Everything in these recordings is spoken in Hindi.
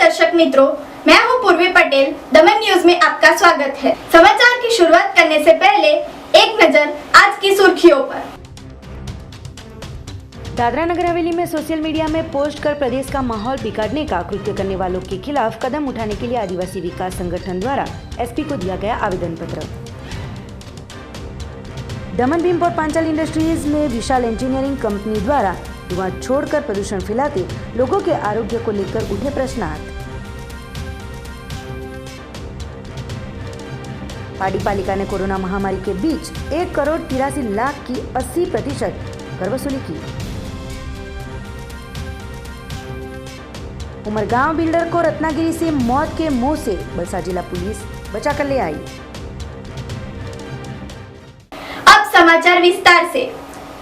दर्शक मित्रों, मैं हूं पूर्वी पटेल। दमन न्यूज में आपका स्वागत है। समाचार की शुरुआत करने से पहले एक नजर आज की सुर्खियों पर। दादरा नगर हवेली में सोशल मीडिया में पोस्ट कर प्रदेश का माहौल बिगाड़ने का कृत्य करने वालों के खिलाफ कदम उठाने के लिए आदिवासी विकास संगठन द्वारा एसपी को दिया गया आवेदन पत्र। दमन भीम और पांचाल इंडस्ट्रीज में विशाल इंजीनियरिंग कंपनी द्वारा धुआं छोड़कर प्रदूषण फैलाते लोगों के आरोग्य को लेकर उठे प्रश्नार्थ। पाडी पालिका ने कोरोना महामारी के बीच 1,83,00,000 की 80% कर वसूली की। उमरगांव बिल्डर को रत्नागिरी से मौत के मुंह से बलसा जिला पुलिस बचाकर ले आई। अब समाचार विस्तार से।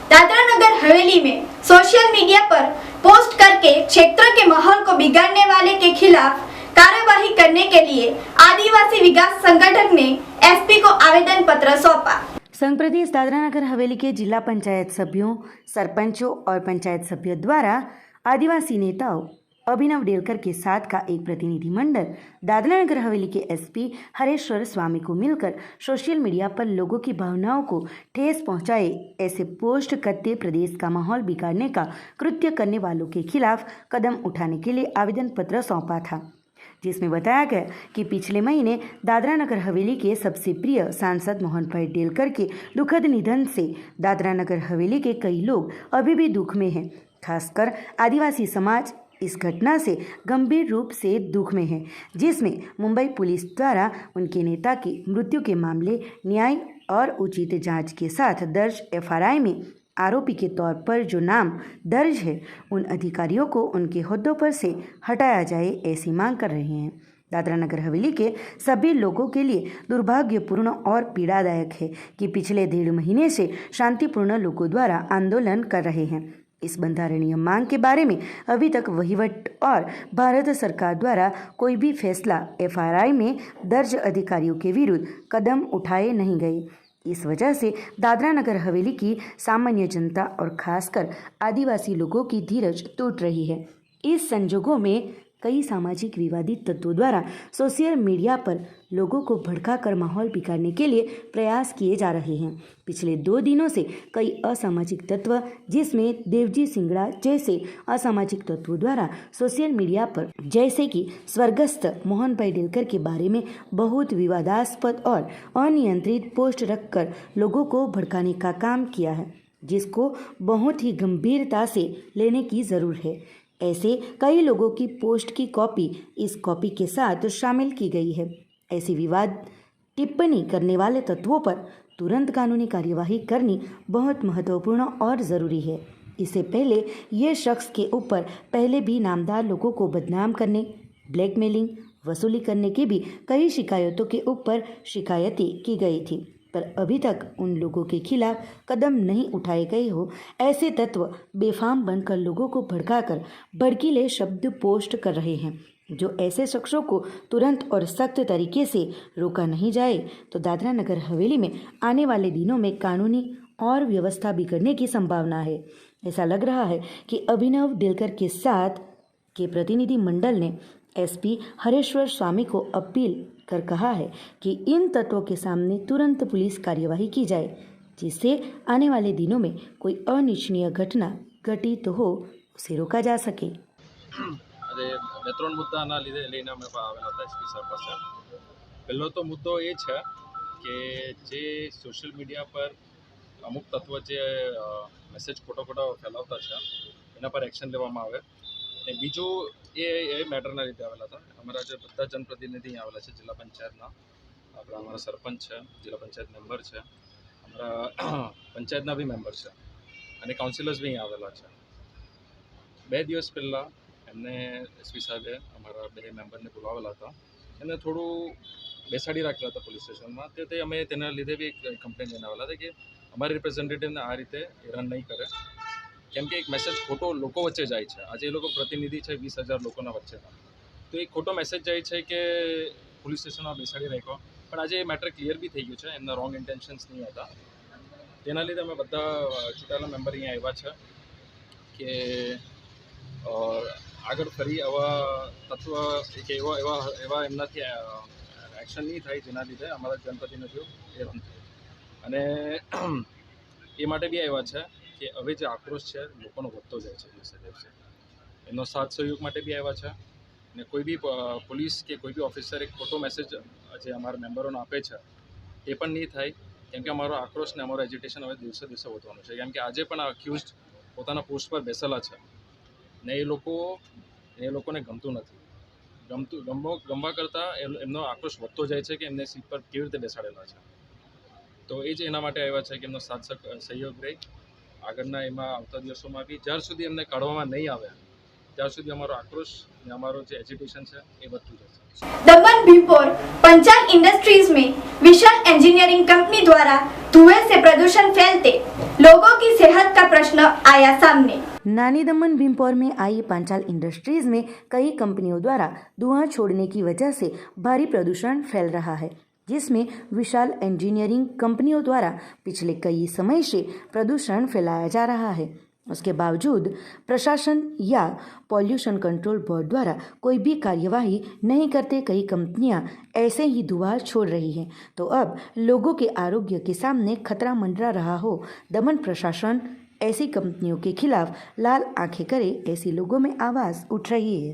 दादरा नगर हवेली में सोशल मीडिया पर पोस्ट करके क्षेत्र के माहौल को बिगाड़ने वाले के खिलाफ कार्यवाही करने के लिए आदिवासी विकास संगठन ने एसपी को आवेदन पत्र सौंपा। संघ प्रदेश दादरा नगर हवेली के जिला पंचायत सभ्यों, सरपंचों और पंचायत सभ्यों द्वारा आदिवासी नेताओं अभिनव डेलकर के साथ का एक प्रतिनिधि मंडल दादरा नगर हवेली के एसपी हरेश्वर स्वामी को मिलकर सोशल मीडिया पर लोगों की भावनाओं को ठेस पहुंचाए ऐसे पोस्ट करते प्रदेश का माहौल बिगाड़ने का कृत्य करने वालों के खिलाफ कदम उठाने के लिए आवेदन पत्र सौंपा था, जिसमें बताया गया कि पिछले महीने दादरा नगर हवेली के सबसे प्रिय सांसद मोहन भाई डेलकर के दुखद निधन से दादरा नगर हवेली के कई लोग अभी भी दुख में हैं। खासकर आदिवासी समाज इस घटना से गंभीर रूप से दुख में है, जिसमें मुंबई पुलिस द्वारा उनके नेता की मृत्यु के मामले न्याय और उचित जांच के साथ दर्ज एफआईआर में आरोपी के तौर पर जो नाम दर्ज है उन अधिकारियों को उनके ओहदों पर से हटाया जाए ऐसी मांग कर रहे हैं। दादरा नगर हवेली के सभी लोगों के लिए दुर्भाग्यपूर्ण और पीड़ादायक है कि पिछले 1.5 महीने से शांतिपूर्ण लोगों द्वारा आंदोलन कर रहे हैं। इस बंधारणीय मांग के बारे में अभी तक वहीवट और भारत सरकार द्वारा कोई भी फैसला एफआईआर में दर्ज अधिकारियों के विरुद्ध कदम उठाए नहीं गए। इस वजह से दादरा नगर हवेली की सामान्य जनता और खासकर आदिवासी लोगों की धीरज टूट रही है। इस संजोगों में कई सामाजिक विवादित तत्वों द्वारा सोशल मीडिया पर लोगों को भड़काकर माहौल बिगाड़ने के लिए प्रयास किए जा रहे हैं। पिछले 2 दिनों से कई असामाजिक तत्व, जिसमें देवजी सिंगड़ा जैसे असामाजिक तत्वों द्वारा सोशल मीडिया पर जैसे कि स्वर्गस्थ मोहन भाई डेलकर के बारे में बहुत विवादास्पद और अनियंत्रित पोस्ट रखकर लोगों को भड़काने का काम किया है, जिसको बहुत ही गंभीरता से लेने की जरूरत है। ऐसे कई लोगों की पोस्ट की कॉपी इस कॉपी के साथ शामिल की गई है। ऐसी विवाद टिप्पणी करने वाले तत्वों पर तुरंत कानूनी कार्यवाही करनी बहुत महत्वपूर्ण और ज़रूरी है। इससे पहले ये शख्स के ऊपर पहले भी नामदार लोगों को बदनाम करने, ब्लैकमेलिंग, वसूली करने की भी कई शिकायतों के ऊपर शिकायतें की गई थी, पर अभी तक उन लोगों के खिलाफ कदम नहीं उठाए गए हो। ऐसे तत्व बेफाम बनकर लोगों को भड़काकर भड़कीले शब्द पोस्ट कर रहे हैं। जो ऐसे शख्सों को तुरंत और सख्त तरीके से रोका नहीं जाए तो दादरा नगर हवेली में आने वाले दिनों में कानूनी और व्यवस्था बिगड़ने की संभावना है। ऐसा लग रहा है कि अभिनव डेलकर के साथ के प्रतिनिधि मंडल ने एसपी हरेश्वर स्वामी को अपील कर कहा है कि इन तत्वों के सामने तुरंत पुलिस कार्यवाही की जाए, जिससे आने वाले दिनों में कोई अनिच्छनीय घटना घटित हो उसे रोका जा सके। अरे 2-3 मुद्दाना લઈને અમે આવેલા હતા એસપી સાહેબ પાસે। પહેલો તો મુદ્દો એ છે કે જે સોશિયલ મીડિયા પર અમુક તત્વ જે મેસેજ ખોટો ફેલાવતા છે એના પર એક્શન લેવામાં આવે। અને બીજું એ મેટરના લીધે આવેલા હતા। અમારા જે બધા જનપ્રતિનિધિ આવેલા છે જિલ્લા પંચાયતના, આપણા અમારા સરપંચ છે, જિલ્લા પંચાયત મેમ્બર છે, અમારા પંચાયતના બી મેમ્બર છે અને કાઉન્સિલર્સ બી આવેલા છે। 2 દિવસ પહેલાં એમને એસપી સાહેબે અમારા 2 મેમ્બરને બોલાવેલા હતા, એમને થોડું બેસાડી રાખ્યા હતા પોલીસ સ્ટેશનમાં। તે અમે તેના લીધે બી કમ્પ્લેન લઈને આવેલા હતા કે અમારી રિપ્રેઝેન્ટેટિવને આ રીતે હેરાન નહીં કરે, કેમ કે એક મેસેજ ખોટો લોકો વચ્ચે જાય છે। આજે એ લોકો પ્રતિનિધિ છે 20,000 લોકોના વચ્ચેના, તો એક ખોટો મેસેજ જાય છે કે પોલીસ સ્ટેશનમાં બેસાડી રાખ્યો, પણ આજે એ મેટર ક્લિયર બી થઈ ગયું છે, એમના રોંગ ઇન્ટેન્શન્સ નહીં હતા। તેના લીધે અમે બધા ચૂંટાયેલા મેમ્બર અહીંયા આવ્યા છે કે આગળ ફરી આવા તત્વ કે એવા એમનાથી એક્શન નહીં થાય જેના લીધે અમારા જનપ્રતિનિધિઓ હેરાન થાય. અને એ માટે બી આવ્યા છે કે હવે જે આક્રોશ છે લોકોનો વધતો જાય છે દિવસે દિવસે, એમનો સાથ સહયોગ માટે બી આવ્યા છે. ને કોઈ બી પોલીસ કે કોઈ બી ઓફિસર એક ખોટો મેસેજ જે અમારા મેમ્બરોને આપે છે એ પણ નહીં થાય, કેમ કે અમારો આક્રોશ ને અમારો એજિટેશન હવે દિવસે દિવસે વધવાનું છે. કેમ કે આજે પણ અક્યુઝડ પોતાના પોસ્ટ પર બેસેલા છે ને એ લોકોને ગમતું નથી. ગમવા કરતાં એમનો આક્રોશ વધતો જાય છે કે એમને સીટ પર કેવી રીતે બેસાડેલા છે. તો એ જ એના માટે આવ્યા છે કે એમનો સાથ સહયોગ રહે આગળના એમાં આવતા દિવસોમાં બી. જ્યાર સુધી એમને કાઢવામાં નહીં આવે ત્યાર સુધી અમારો આક્રોશ ને અમારો જે એજિટેશન છે એ વધતું જશે. दमन भीमपोर पंचाल इंडस्ट्रीज में विशाल इंजीनियरिंग कंपनी द्वारा धुएं से प्रदूषण फैलते लोगों की सेहत का प्रश्न आया सामने. नानी दमन भीमपोर में आई पांचाल इंडस्ट्रीज में कई कंपनियों द्वारा धुआं छोड़ने की वजह से भारी प्रदूषण फैल रहा है, जिसमें विशाल इंजीनियरिंग कंपनियों द्वारा पिछले कई समय से प्रदूषण फैलाया जा रहा है. उसके बावजूद प्रशासन या पॉल्यूशन कंट्रोल बोर्ड द्वारा कोई भी कार्यवाही नहीं करते कई कंपनियां ऐसे ही धुआं छोड़ रही हैं. तो अब लोगों के आरोग्य के सामने खतरा मंडरा रहा हो, दमन प्रशासन ऐसी कंपनियों के खिलाफ लाल आंखें करे, ऐसी लोगों में आवाज़ उठ रही है.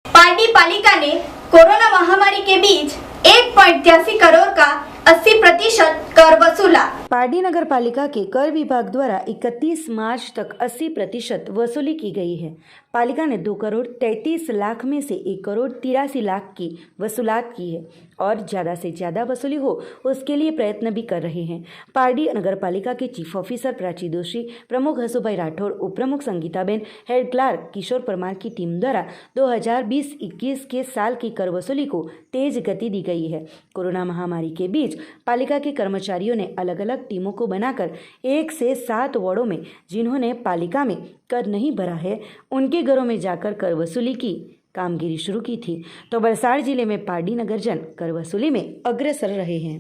पार्टी पालिका ने कोरोना महामारी के बीच 1.83 करोड़ का 80% कर वसूला. पारडी नगर पालिका के कर विभाग द्वारा 31 मार्च तक 80% वसूली की गई है. पालिका ने 2 करोड़ 33 लाख में से 1 करोड़ 83 लाख की वसूलात की है और ज़्यादा से ज़्यादा वसूली हो उसके लिए प्रयत्न भी कर रहे हैं. पारडी नगर पालिका के चीफ ऑफिसर प्राची दोषी, प्रमुख हसुभाई राठौड़, उप प्रमुख संगीताबेन, हेड क्लार्क किशोर परमार की टीम द्वारा 2020-21 के साल की कर वसूली को तेज गति दी गई है. कोरोना महामारी के बीच पालिका के कर्मचारियों ने अलग अलग टीमों को बनाकर 1 से 7 वार्डों में जिन्होंने पालिका में कर नहीं भरा है उनके घरों में जाकर कर वसूली की कामगिरी शुरू की थी. तो वलसाड़ जिले में पारडी नगरजन कर वसूली में अग्रसर रहे हैं.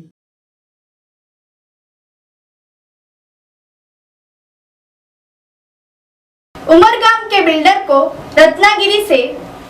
उमरगाम के बिल्डर को रत्नागिरी से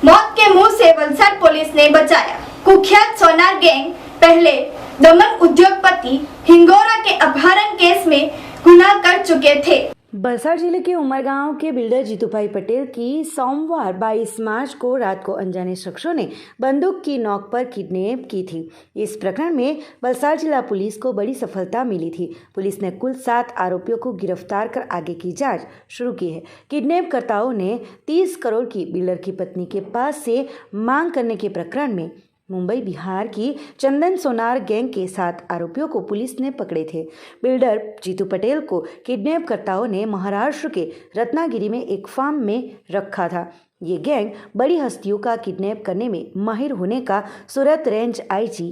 मौत के मुंह से वलसाड़ पुलिस ने बचाया. कुख्यात सोनार गैंग पहले दमन उद्योगपति हिंगोरा के अपहरण केस में गुनाह कर चुके थे. वलसाड़ जिले के उमरगांव के बिल्डर जीतूभाई पटेल की सोमवार 22 मार्च को रात को अनजाने शख्सों ने बंदूक की नोक पर किडनैप की थी. इस प्रकरण में वलसाड़ जिला पुलिस को बड़ी सफलता मिली थी. पुलिस ने कुल 7 आरोपियों को गिरफ्तार कर आगे की जांच शुरू की है. किडनैपकर्ताओं ने 30 करोड़ की बिल्डर की पत्नी के पास से मांग करने के प्रकरण में मुंबई बिहार की चंदन सोनार गैंग के 7 आरोपियों को पुलिस ने पकड़े थे. बिल्डर जीतू पटेल को किडनैपकर्ताओं ने महाराष्ट्र के रत्नागिरी में एक फार्म में रखा था. ये गैंग बड़ी हस्तियों का किडनैप करने में माहिर होने का सूरत रेंज आईजी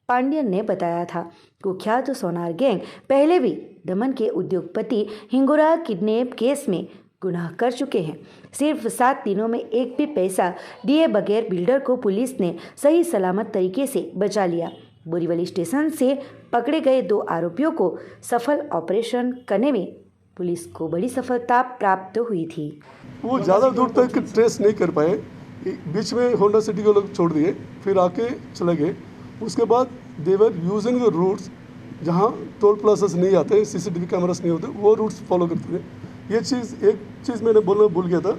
पांड्यन ने बताया था. कुख्यात सोनार गैंग पहले भी दमन के उद्योगपति हिंगोरा किडनैप केस में गुनाह कर चुके हैं. सिर्फ 7 दिनों में एक भी पैसा दिए बगैर बिल्डर को पुलिस ने सही सलामत तरीके से बचा लिया. बोरीवली स्टेशन से पकड़े गए 2 आरोपियों को सफल ऑपरेशन करने में पुलिस को बड़ी सफलता प्राप्त हुई थी. वो ज़्यादा दूर तक ट्रेस नहीं कर पाए, बीच में होंडा सिटी को लोग छोड़ दिए, फिर आके चले गए. उसके बाद देवर यूजिंग द रूट्स जहाँ टोल प्लाजास नहीं आते, सीसीटीवी कैमरास नहीं होते, वो रूट्स फॉलो करते थे. ये चीज़ एक चीज़ मैंने बोलना भूल गया था.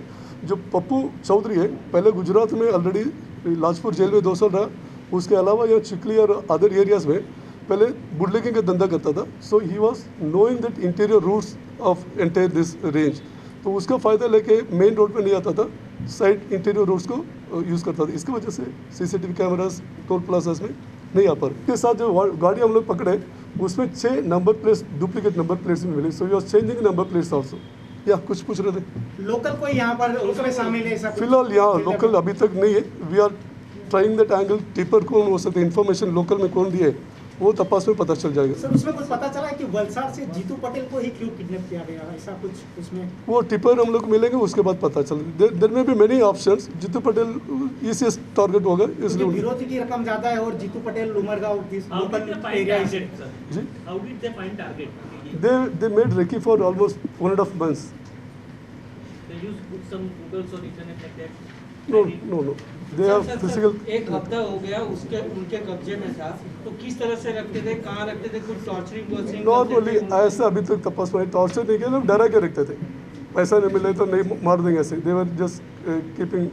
जो पप्पू चौधरी है पहले गुजरात में ऑलरेडी लाजपुर जेल में 2 साल रहा. उसके अलावा यहाँ चिखली और अदर एरियाज़ में पहले बुटलेगिंग का धंधा करता था. So he was knowing that interior routes of entire this range. तो उसका फ़ायदा लेके मेन रोड पे नहीं आता था, साइड इंटीरियर रोड्स को यूज़ करता था. इसकी वजह से सीसीटीवी कैमरास टोल प्लाजास में नहीं आ पा रहे. इसके साथ जो गाड़ी हम लोग पकड़े उसमें 6 number plates duplicate number plates में मिले. So you are changing number plates also. या कुछ पूछ रहे थे? लोकल कोई यहाँ पर उसमें शामिल है? फिलहाल यहाँ लोकल अभी तक नहीं है. We are trying that angle tipper कौन हो सकते, इन्फॉर्मेशन लोकल में कौन दिए, वो तपास में पता चल जाएगा। सर उसमें कुछ पता चला है कि वलसाड़ से जीतू पटेल को ही क्यों किडनैप किया गया, ऐसा कुछ उसमें? वो टिपर हम लोग मिलेंगे, उसके बाद पता चल देर में भी मेनी ऑप्शंस। जीतू पटेल इसी टारगेट होगा, इसलिए विरोधी की रकम ज्यादा है और जीतू पटेल उमरगांव लोकल एरिया से। जी How did they find target? they made recce for almost 1.5 months. They use some Googles or internet like that. No. They have physical. एक हफ्ता हो गया उसके उनके कब्जे में था, तो किस तरह से रखते थे, कहाँ रखते थे, कुछ टॉर्चरिंग वॉर्चरिंग? नॉर्मली ऐसा अभी तक तपास में टॉर्चर नहीं किया, लोग डरा के रखते थे, पैसा नहीं मिले तो नहीं मार देंगे ऐसे। They were just keeping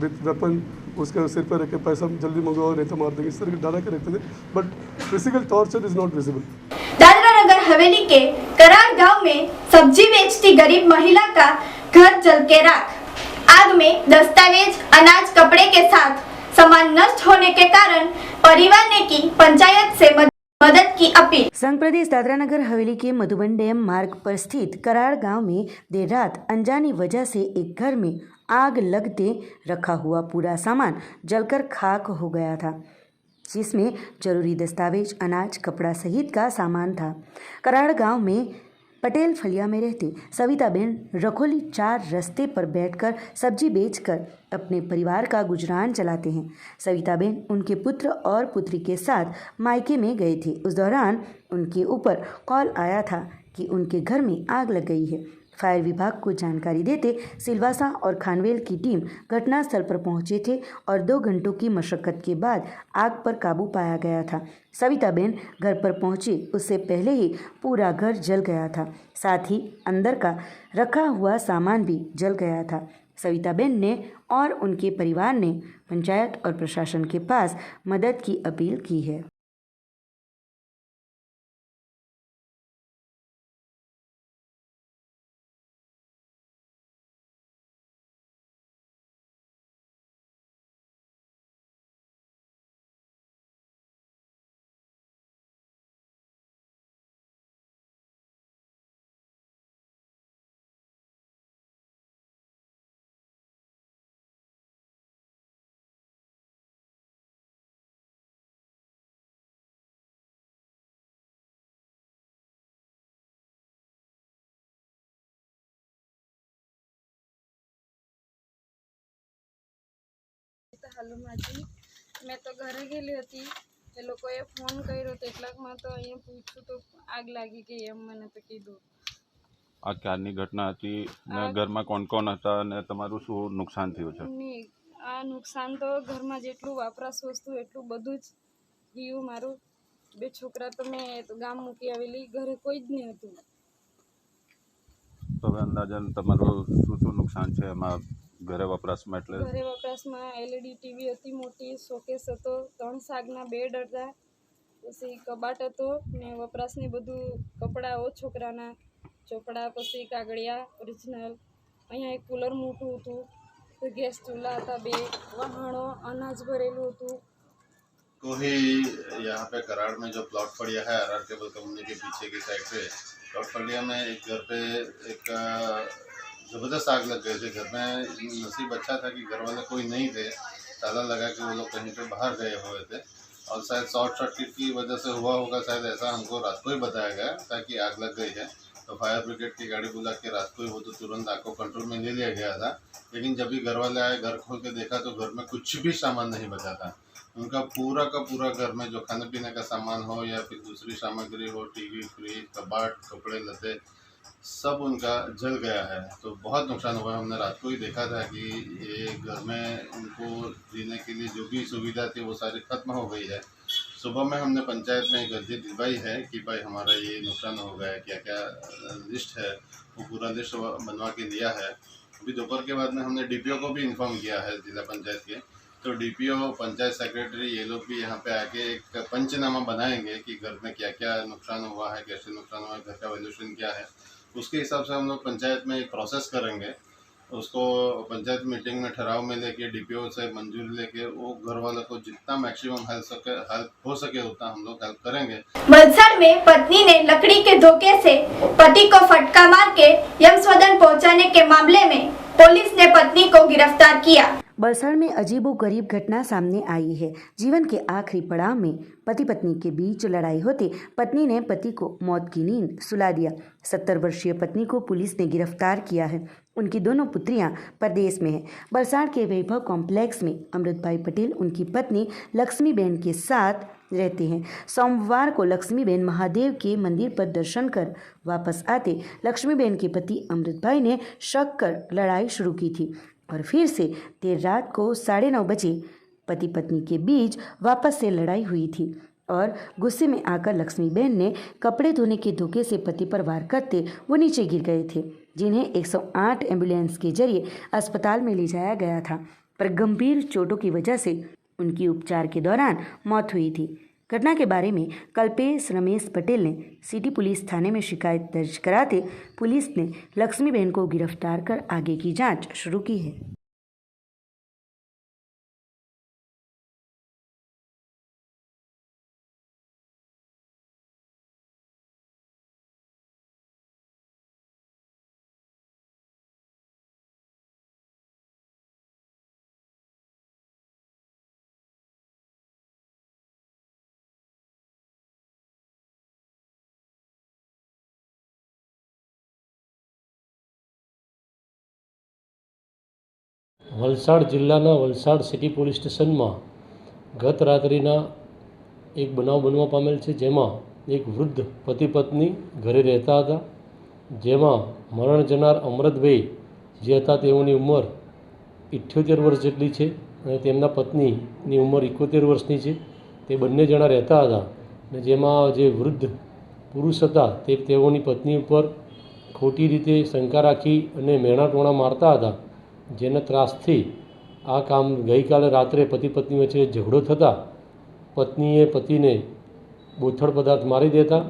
with weapon, उसके सिर पर रख के पैसा जल्दी मंगवाओ नहीं तो मार देंगे, इस तरह के डरा के रखते थे। But physical torture is not visible. Dadra Nagar Haveli के कराड़ गांव में सब्जी बेचती गरीब महिला का घर जल के राख। आग में दस्तावेज, अनाज, कपड़े के साथ सामान नष्ट होने के कारण परिवार ने की पंचायत से मदद की अपील। संघ प्रदेश दादरा नगर हवेली के मधुबन डैम मार्ग पर स्थित कराड़ गांव में देर रात अनजानी वजह से एक घर में आग लगते रखा हुआ पूरा सामान जलकर खाक हो गया था, जिसमें जरूरी दस्तावेज, अनाज, कपड़ा सहित का सामान था। कराड़ गांव में पटेल फलिया में रहते सविताबेन रखोली 4 रस्ते पर बैठकर सब्जी बेचकर अपने परिवार का गुजरान चलाते हैं। सविताबेन उनके पुत्र और पुत्री के साथ मायके में गए थे। उस दौरान उनके ऊपर कॉल आया था कि उनके घर में आग लग गई है। फायर विभाग को जानकारी देते सिलवासा और खानवेल की टीम घटनास्थल पर पहुंचे थे और 2 घंटों की मशक्कत के बाद आग पर काबू पाया गया था। सविताबेन घर पर पहुंची उससे पहले ही पूरा घर जल गया था, साथ ही अंदर का रखा हुआ सामान भी जल गया था। सविताबेन ने और उनके परिवार ने पंचायत और प्रशासन के पास मदद की अपील की है। હાલો માજી, મેં તો ઘરે ગયેલી હતી, એ લોકોએ ફોન કર્યો તો એટલાકમાં તો અહીંયા પૂછ્યું તો આગ લાગી ગઈ એમ મને તો કીધું। આ ક્યારની ઘટના હતી ને ઘરમાં કોણ કોણ હતા અને તમારું શું નુકસાન થયું છે? નહીં, આ નુકસાન તો ઘરમાં જેટલું વપરાશ વસ્તુ એટલું બધું જ ગયું મારું। 2 છોકરા તો મેં તો ગામ મૂકી આવેલી, ઘરે કોઈ જ નહીં હતું। તો હવે અંદાજન તમારું શું નુકસાન છે એમાં ઘરે વપરાશમાં? એટલે ઘરે વપરાશમાં LED ટીવી હતી, મોટી શોકેસ હતો, 3 સાગના બેડ હતા, પછી કબાટ હતો ને વપરાશની બધું કપડાઓ છોકરાના, ચોપડા, પછી કાગળિયા ઓરિજિનલ। અહીંયા એક કુલર મોટું હતું, તો ગેસ ચૂલા હતા, 2 વહાણો, અનાજ ભરેલું હતું। को ही यहाँ पे कराड़ में जो प्लॉट फड़िया है RR केबल कंपनी के पीछे की साइड पे प्लॉट फड़िया में एक घर पे एक ज़बरदस्त आग लग गई थी। घर में नसीब अच्छा था कि घर वाले कोई नहीं थे, ताला लगा के वो लोग कहीं पे बाहर गए हुए थे और शायद शॉर्ट सर्किट की वजह से हुआ होगा, शायद ऐसा हमको रात को ही बताया गया ताकि आग लग गई है। तो फायर ब्रिगेड की गाड़ी बुला के रात को ही वो तो तुरंत आग को कंट्रोल में ले लिया गया था। लेकिन जब भी घर वाले आए, घर खोल के देखा तो घर में कुछ भी सामान नहीं बचा था। उनका पूरा का पूरा घर में जो खाने पीने का सामान हो या फिर दूसरी सामग्री हो, टीवी, फ्रिज, कबाट, कपड़े लते, सब उनका जल गया है। तो बहुत नुकसान हुआ। हमने रात को ही देखा था कि ये घर में उनको जीने के लिए जो भी सुविधा थी वो सारी खत्म हो गई है। सुबह में हमने पंचायत में एक अर्जी दिलवाई है कि भाई हमारा ये नुकसान हो गया है, क्या क्या लिस्ट है वो पूरा लिस्ट बनवा के दिया है। अभी दोपहर के बाद में हमने DPO को भी इन्फॉर्म किया है, जिला पंचायत के। तो DPO, पंचायत सेक्रेटरी, ये लोग भी यहाँ पे आके एक पंचनामा बनाएंगे कि घर में क्या क्या नुकसान हुआ है, कैसे नुकसान हुआ है, घर का वैल्यूएशन क्या है। उसके हिसाब से हम लोग पंचायत में एक प्रोसेस करेंगे, उसको पंचायत मीटिंग में ठहराव में लेके DPO से मंजूरी लेके वो घर वालों को जितना मैक्सिमम हेल्प हो सके उतना हम लोग हेल्प करेंगे। वलसाड़ में पत्नी ने लकड़ी के धोखे से पति को फटका मार के यमसदन पहुंचाने के मामले में पुलिस ने पत्नी को गिरफ्तार किया। बलसाड़ में अजीबोगरीब घटना सामने आई है। जीवन के आखिरी पड़ाव में पति पत्नी के बीच लड़ाई होते पत्नी ने पति को मौत की नींद सुला दिया। 70 वर्षीय पत्नी को पुलिस ने गिरफ्तार किया है। उनकी दोनों पुत्रियां प्रदेश में हैं। बलसाड़ के वैभव कॉम्प्लेक्स में अमृतभाई पटेल उनकी पत्नी लक्ष्मीबेन के साथ रहते हैं। सोमवार को लक्ष्मीबेन महादेव के मंदिर पर दर्शन कर वापस आते लक्ष्मीबेन के पति अमृतभाई ने शक कर लड़ाई शुरू की थी और फिर से देर रात को 9:30 बजे पति पत्नी के बीच वापस से लड़ाई हुई थी और गुस्से में आकर लक्ष्मीबेन ने कपड़े धोने के धोखे से पति पर वार करते वो नीचे गिर गए थे, जिन्हें 108 एम्बुलेंस के जरिए अस्पताल में ले जाया गया था, पर गंभीर चोटों की वजह से उनकी उपचार के दौरान मौत हुई थी। घटना के बारे में कल्पेश रमेश पटेल ने सिटी पुलिस थाने में शिकायत दर्ज कराते पुलिस ने लक्ष्मीबेन को गिरफ्तार कर आगे की जांच शुरू की है। વલસાડ જિલ્લાના વલસાડ સિટી પોલીસ સ્ટેશનમાં ગત રાત્રિના એક બનાવ બનવા પામેલ છે, જેમાં એક વૃદ્ધ પતિ પત્ની ઘરે રહેતા હતા, જેમાં મરણ જનાર અમૃતભાઈ જે હતા તેઓની ઉંમર 78 વર્ષ જેટલી છે અને તેમના પત્નીની ઉંમર 71 વર્ષની છે। તે બંને જણા રહેતા હતા અને જેમાં જે વૃદ્ધ પુરુષ હતા તેઓની પત્ની ઉપર ખોટી રીતે શંકા રાખી અને મેણા ટોણા મારતા હતા, જેના ત્રાસથી આ કામ ગઈકાલે રાત્રે પતિ પત્ની વચ્ચે ઝઘડો થતાં પત્નીએ પતિને બોથડ પદાર્થ મારી દેતા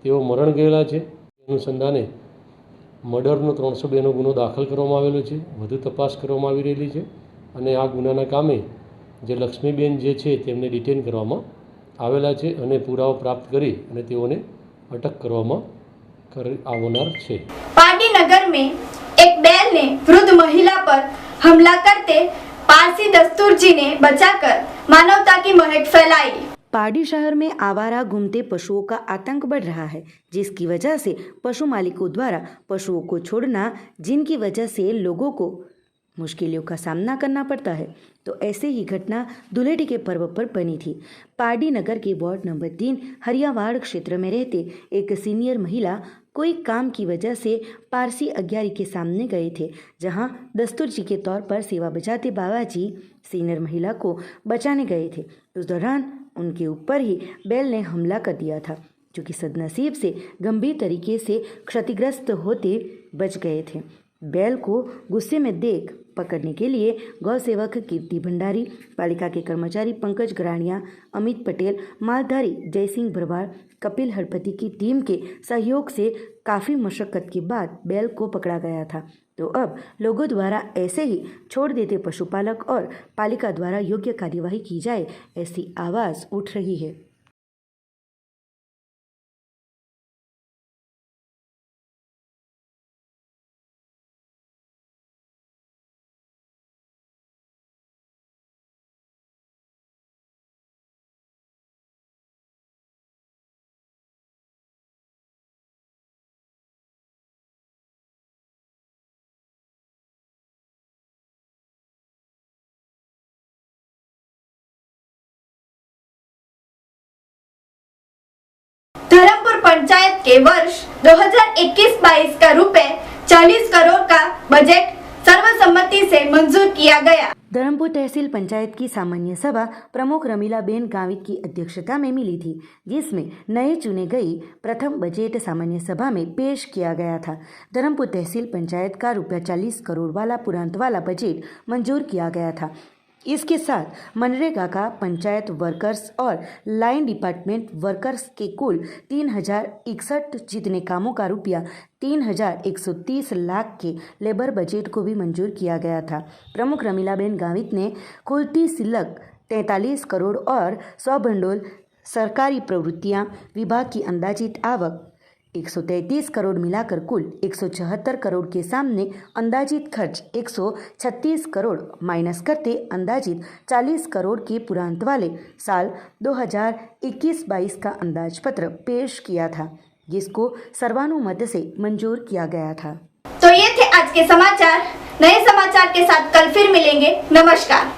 તેઓ મરણ ગયેલા છે। અનુસંધાને મર્ડરનો 302નો ગુનો દાખલ કરવામાં આવેલો છે। વધુ તપાસ કરવામાં આવી રહેલી છે અને આ ગુનાના કામે જે લક્ષ્મીબેન જે છે તેમને ડિટેન કરવામાં આવેલા છે અને પુરાવો પ્રાપ્ત કરી અને તેઓને અટક કરવામાં આવનાર છે। पार्टी नगर में एक बैल ने वृद्ध महिला पर हमला करते पारसी दस्तूर जी ने बचाकर मानवता की महक फैलाई। पारडी शहर में आवारा घूमते पशुओं का आतंक बढ़ रहा है, जिसकी वजह से पशु मालिकों द्वारा पशुओं को छोड़ना, जिनकी वजह से लोगों को मुश्किलों का सामना करना पड़ता है। तो ऐसे ही घटना धुलेटी के पर्व पर बनी थी। पारडी नगर के वार्ड नंबर 3 हरियावाड़ क्षेत्र में रहते एक सीनियर महिला कोई काम की वजह से पारसी अग्यारी के सामने गए थे, जहां दस्तूर जी के तौर पर सेवा बजाते बाबा जी सीनियर महिला को बचाने गए थे। उस दौरान उनके ऊपर ही बैल ने हमला कर दिया था, जो कि सदनसीब से गंभीर तरीके से क्षतिग्रस्त होते बच गए थे। बैल को गुस्से में देख पकड़ने के लिए गौ सेवक कीर्ति भंडारी, पालिका के कर्मचारी पंकज गरानिया, अमित पटेल, मालधारी जयसिंह भरवाड़, कपिल हरपति की टीम के सहयोग से काफ़ी मशक्कत के बाद बैल को पकड़ा गया था। तो अब लोगों द्वारा ऐसे ही छोड़ देते पशुपालक और पालिका द्वारा योग्य कार्यवाही की जाए, ऐसी आवाज़ उठ रही है। धर्मपुर पंचायत के वर्ष 2021-22 का रुपए 40 करोड़ का बजट सर्वसम्मति से मंजूर किया गया। धर्मपुर तहसील पंचायत की सामान्य सभा प्रमुख रमीलाबेन गावित की अध्यक्षता में मिली थी, जिसमें नए चुने गई प्रथम बजट सामान्य सभा में पेश किया गया था। धर्मपुर तहसील पंचायत का रुपया 40 करोड़ वाला पुरांत वाला बजट मंजूर किया गया था। इसके साथ मनरेगा का पंचायत वर्कर्स और लाइन डिपार्टमेंट वर्कर्स के कुल 3061 जितने कामों का रुपया 3130 लाख के लेबर बजट को भी मंजूर किया गया था। प्रमुख रमीलाबेन गावित ने खुलती सिलक 43 करोड़ और 100 भंडोल सरकारी प्रवृत्तियां विभाग की अंदाजित आवक 133 करोड़ मिलाकर कुल 174 करोड़ के सामने अंदाजित खर्च 136 करोड़ माइनस करते अंदाजित 40 करोड़ के पुरांत वाले साल 2021-22 का अंदाजपत्र पेश किया था, जिसको सर्वानुमत से मंजूर किया गया था। तो ये थे आज के समाचार। नए समाचार के साथ कल फिर मिलेंगे। नमस्कार।